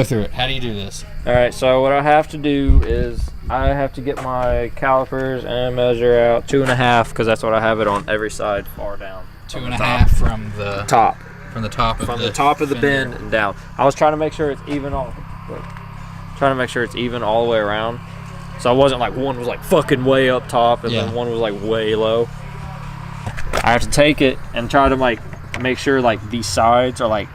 through it. How do you do this? Alright, so what I have to do is I have to get my calipers and measure out 2.5 because that's what I have it on every side far down. 2.5 from the top. From the top of from the top of the bend and down. I was trying to make sure it's even all the way around. So I wasn't like one was like fucking way up top and then one was like way low. I have to take it and try to like make sure like these sides are like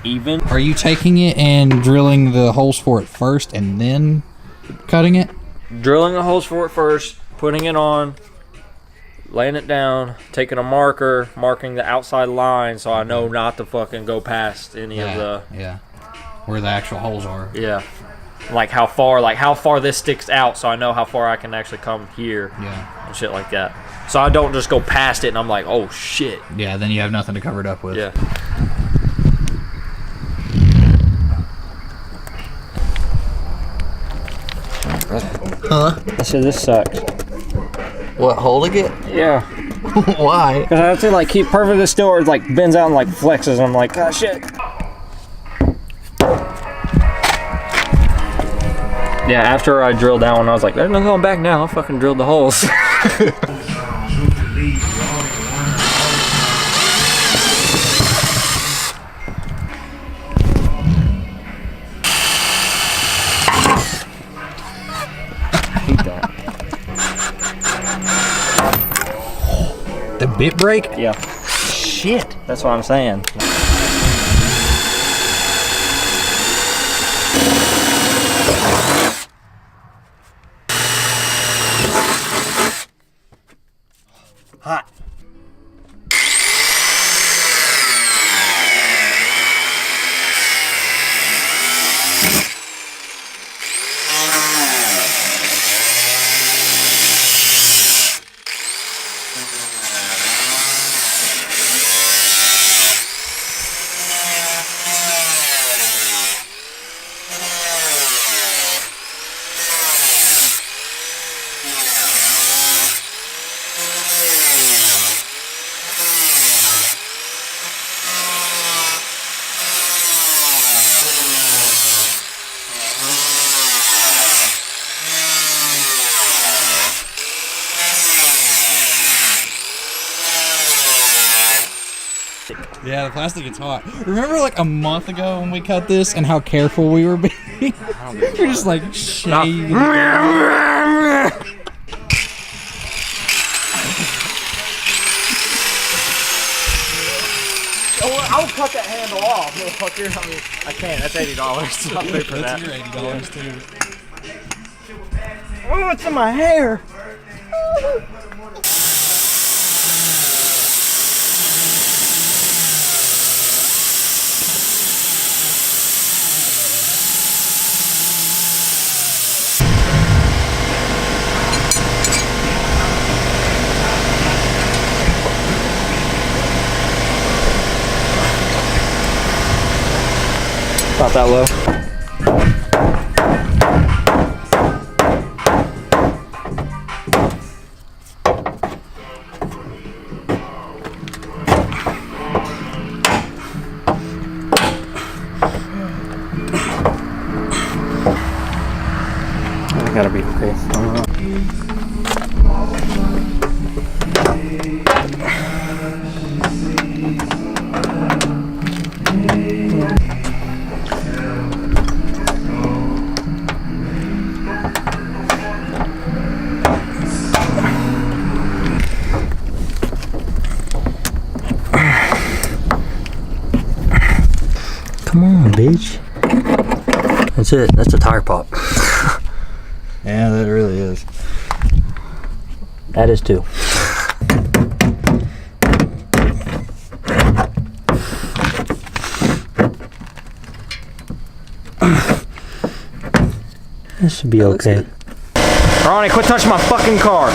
even. Are you taking it and drilling the holes for it first and then cutting it? Drilling the holes for it first, putting it on, laying it down, taking a marker, marking the outside line so I know not to fucking go past any of the... Yeah, where the actual holes are. Yeah. Like how far this sticks out so I know how far I can actually come here. Yeah. And shit like that. So I don't just go past it and I'm like, oh shit. Yeah, then you have nothing to cover it up with. Yeah. Huh? I said this sucks. What, holding it? Yeah. Why? Because I have to like keep perfectly still or it like bends out and like flexes and I'm like, oh shit. Yeah, after I drilled that one, I was like, there's no going back now. I fucking drilled the holes. The bit break? Yeah. Shit. That's what I'm saying. Hot. Yeah, the plastic gets hot. Remember like a month ago when we cut this and how careful we were being? We're just like shaking. I'll cut that handle off, motherfucker. I mean, I can't. That's $80. I'll pay for that. That's your $80 too. Oh, it's in my hair. Not that low. I gotta be cool. Come on, bitch. That's it. That's a tire pop. Yeah, that really is. That is too. This should be okay. Ronnie, quit touching my fucking car.